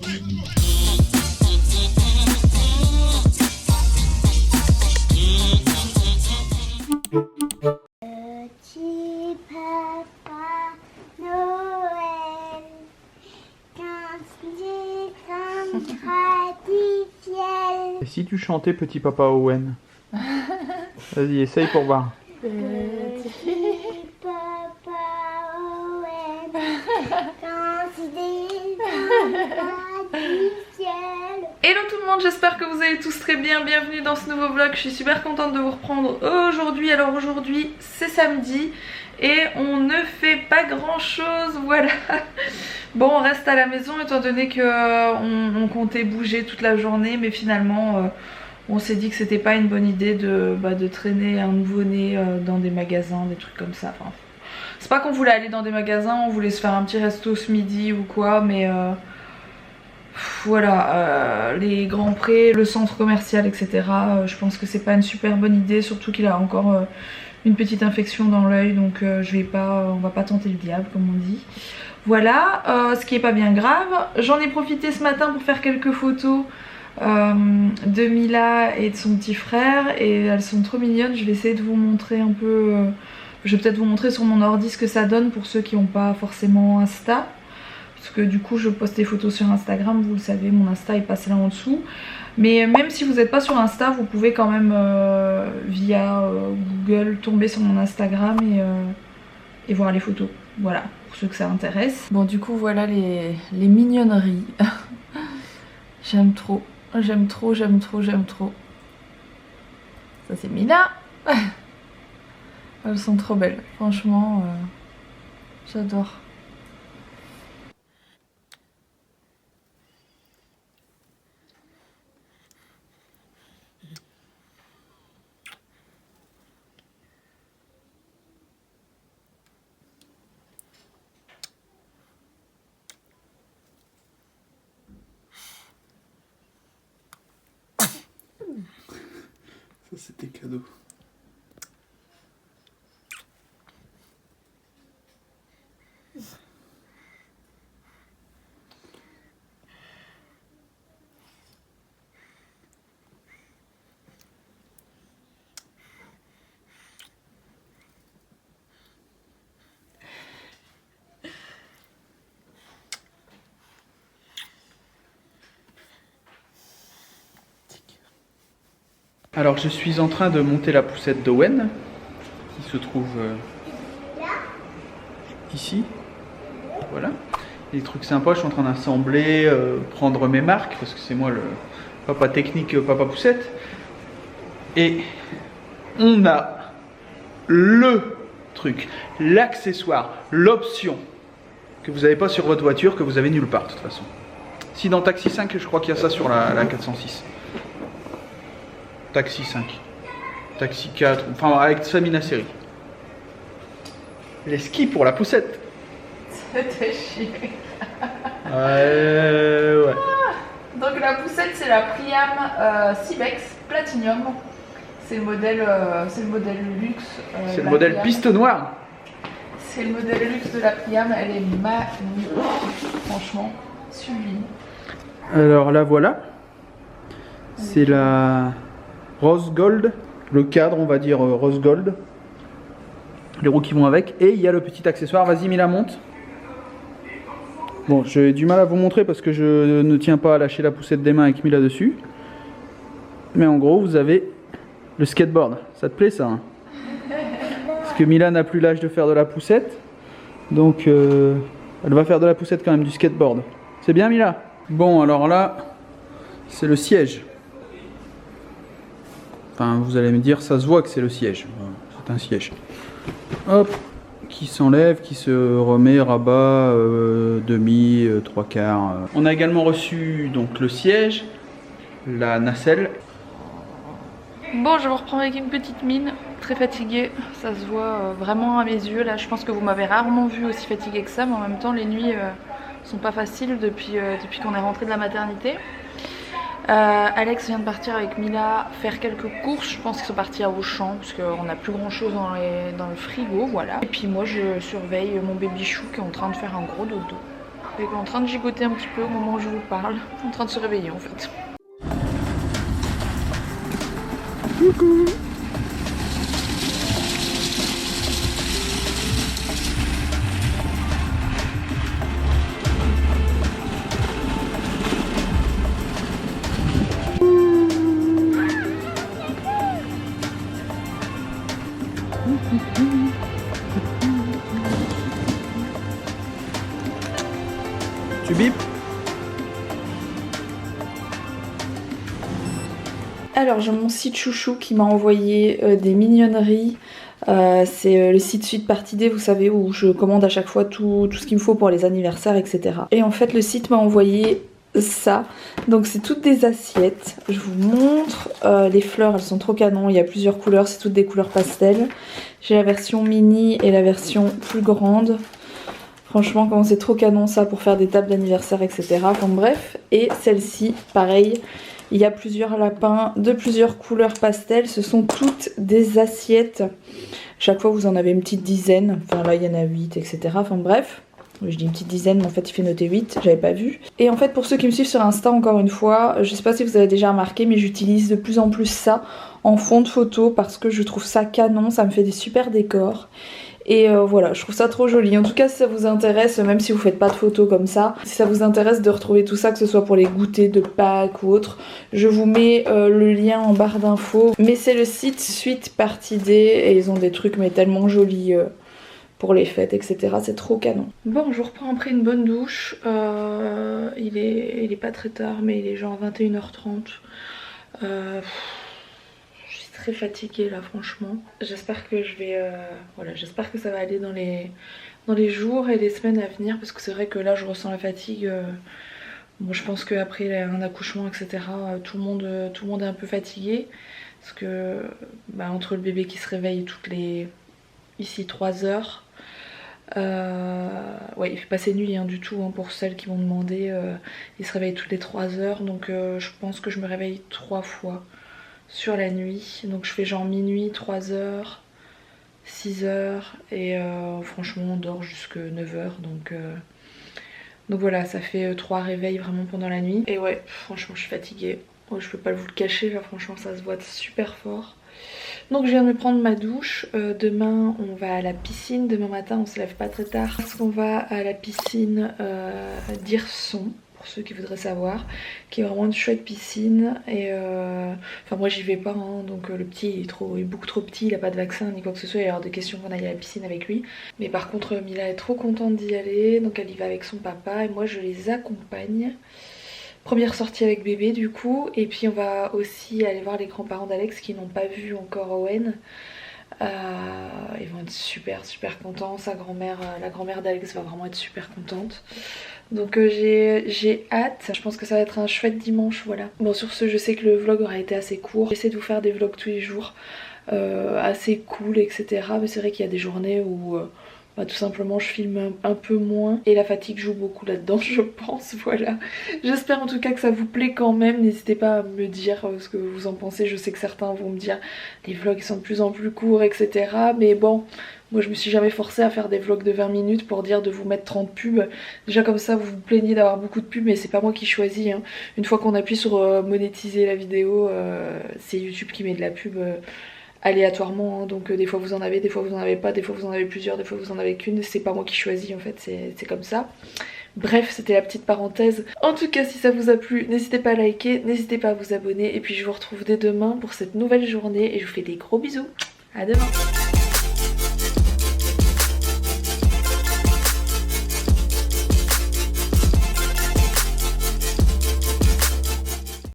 Petit Papa Noël, quand il viendra du ciel. Et si tu chantais Petit Papa Owen? Vas-y, essaye pour voir. Petit Papa Noël, quand il viendra du ciel. Hello tout le monde, j'espère que vous allez tous très bien, bienvenue dans ce nouveau vlog, je suis super contente de vous reprendre aujourd'hui. Alors aujourd'hui c'est samedi et on ne fait pas grand chose, voilà. Bon, on reste à la maison étant donné qu'on comptait bouger toute la journée, mais finalement on s'est dit que c'était pas une bonne idée de traîner un nouveau-né dans des magasins, des trucs comme ça. Enfin, c'est pas qu'on voulait aller dans des magasins, on voulait se faire un petit resto ce midi ou quoi, mais voilà, les grands prés, le centre commercial, etc. Je pense que c'est pas une super bonne idée, surtout qu'il a encore une petite infection dans l'œil, donc on va pas tenter le diable comme on dit. Voilà, ce qui est pas bien grave. J'en ai profité ce matin pour faire quelques photos de Mila et de son petit frère, et elles sont trop mignonnes. Je vais essayer de vous montrer un peu, je vais peut-être vous montrer sur mon ordi ce que ça donne pour ceux qui n'ont pas forcément Insta. Parce que du coup je poste des photos sur Instagram, vous le savez, mon Insta il passe là en dessous. Mais même si vous n'êtes pas sur Insta, vous pouvez quand même via Google tomber sur mon Instagram et voir les photos. Voilà, pour ceux que ça intéresse. Bon, du coup voilà les mignonneries. J'aime trop, j'aime trop, j'aime trop, j'aime trop. Ça c'est Mila. Elles sont trop belles, franchement j'adore. Ça c'était cadeau. Alors je suis en train de monter la poussette d'Owen qui se trouve ici. Voilà. Des trucs sympas, je suis en train d'assembler, prendre mes marques parce que c'est moi le papa technique, papa poussette. Et on a le truc, l'accessoire, l'option que vous n'avez pas sur votre voiture, que vous avez nulle part de toute façon. Si dans Taxi 5, je crois qu'il y a ça sur la 406. Taxi 5, Taxi 4, enfin avec Samina série. Les skis pour la poussette. C'était chier. Ouais. Donc la poussette c'est la Priam Cibex Platinum. C'est le modèle luxe. C'est le modèle Priam. piste noire. C'est le modèle luxe de la Priam, elle est magnifique. Franchement, sublime. Alors là voilà. C'est la rose gold, le cadre on va dire rose gold, les roues qui vont avec, et il y a le petit accessoire. Vas-y Mila, monte. Bon, j'ai du mal à vous montrer parce que je ne tiens pas à lâcher la poussette des mains avec Mila dessus, mais en gros vous avez le skateboard. Ça te plaît ça hein? Parce que Mila n'a plus l'âge de faire de la poussette, donc elle va faire de la poussette quand même, du skateboard. C'est bien Mila? Bon, alors là c'est le siège. Enfin, vous allez me dire, ça se voit que c'est le siège. C'est un siège. Hop, qui s'enlève, qui se remet, rabat, demi, trois quarts. On a également reçu donc le siège, la nacelle. Bon, je vous reprends avec une petite mine, très fatiguée. Ça se voit vraiment à mes yeux. Là, je pense que vous m'avez rarement vu aussi fatiguée que ça, mais en même temps, les nuits sont pas faciles depuis qu'on est rentré de la maternité. Alex vient de partir avec Mila faire quelques courses, je pense qu'ils sont partis à Auchan parce qu'on n'a plus grand chose dans le frigo, voilà. Et puis moi je surveille mon baby chou qui est en train de faire un gros dodo. Il est en train de gigoter un petit peu au moment où je vous parle. En train de se réveiller en fait. Coucou. Tu bipes? Alors j'ai mon site chouchou qui m'a envoyé des mignonneries. C'est le site Suite Partie D, vous savez, où je commande à chaque fois tout ce qu'il me faut pour les anniversaires, etc. Et en fait le site m'a envoyé ça. Donc c'est toutes des assiettes. Je vous montre. Les fleurs, elles sont trop canon. Il y a plusieurs couleurs, c'est toutes des couleurs pastel. J'ai la version mini et la version plus grande. Franchement, comment c'est trop canon ça pour faire des tables d'anniversaire, etc. Enfin bref. Et celle-ci, pareil. Il y a plusieurs lapins de plusieurs couleurs pastel. Ce sont toutes des assiettes. Chaque fois, vous en avez une petite dizaine. Enfin là, il y en a 8, etc. Enfin bref. Je dis une petite dizaine, mais en fait il fait noter 8, j'avais pas vu. Et en fait pour ceux qui me suivent sur Insta, encore une fois, je sais pas si vous avez déjà remarqué, mais j'utilise de plus en plus ça en fond de photo parce que je trouve ça canon, ça me fait des super décors. Et voilà, je trouve ça trop joli. En tout cas, si ça vous intéresse, même si vous faites pas de photos comme ça, si ça vous intéresse de retrouver tout ça, que ce soit pour les goûters de Pâques ou autre, je vous mets le lien en barre d'infos. Mais c'est le site Suite Partie D et ils ont des trucs mais tellement jolis pour les fêtes, etc. C'est trop canon. Bon, je reprends après une bonne douche. Il est pas très tard, mais il est genre 21h30. Je suis très fatiguée là, franchement. J'espère que je vais... voilà, j'espère que ça va aller dans les jours et les semaines à venir, parce que c'est vrai que là, je ressens la fatigue. Bon, je pense qu'après un accouchement, etc., tout le monde est un peu fatigué. Parce que entre le bébé qui se réveille toutes les... ici 3 heures. Ouais, il fait pas ses nuits du tout pour celles qui m'ont demandé. Il se réveille toutes les 3 heures, donc je pense que je me réveille 3 fois sur la nuit. Donc je fais genre minuit, 3 heures, 6 heures et franchement on dort jusque 9 heures. Donc voilà, ça fait 3 réveils vraiment pendant la nuit. Et ouais, franchement je suis fatiguée. Ouais, je peux pas vous le cacher, là franchement ça se voit super fort. Donc je viens de me prendre ma douche. Demain on va à la piscine. Demain matin on se lève pas très tard parce qu'on va à la piscine d'Hirson, pour ceux qui voudraient savoir, qui est vraiment une chouette piscine. Et enfin moi j'y vais pas donc le petit il est beaucoup trop petit, il a pas de vaccin ni quoi que ce soit, il y a hors de question qu'on aille à la piscine avec lui. Mais par contre Mila est trop contente d'y aller, donc elle y va avec son papa et moi je les accompagne. Première sortie avec bébé du coup, et puis on va aussi aller voir les grands-parents d'Alex qui n'ont pas vu encore Owen. Ils vont être super contents, sa grand-mère, la grand-mère d'Alex va vraiment être super contente. Donc j'ai hâte, je pense que ça va être un chouette dimanche, voilà. Bon sur ce, je sais que le vlog aura été assez court, j'essaie de vous faire des vlogs tous les jours, assez cool, etc. Mais c'est vrai qu'il y a des journées où... tout simplement je filme un peu moins et la fatigue joue beaucoup là-dedans je pense, voilà. J'espère en tout cas que ça vous plaît quand même, n'hésitez pas à me dire ce que vous en pensez. Je sais que certains vont me dire les vlogs sont de plus en plus courts, etc. Mais bon, moi je me suis jamais forcée à faire des vlogs de 20 minutes pour dire de vous mettre 30 pubs. Déjà comme ça vous vous plaignez d'avoir beaucoup de pubs, mais c'est pas moi qui choisis Une fois qu'on appuie sur monétiser la vidéo, c'est YouTube qui met de la pub aléatoirement, donc des fois vous en avez, des fois vous en avez pas, des fois vous en avez plusieurs, des fois vous en avez qu'une. C'est pas moi qui choisis en fait, c'est comme ça. Bref, c'était la petite parenthèse. En tout cas, si ça vous a plu, n'hésitez pas à liker, n'hésitez pas à vous abonner, et puis je vous retrouve dès demain pour cette nouvelle journée et je vous fais des gros bisous. À demain.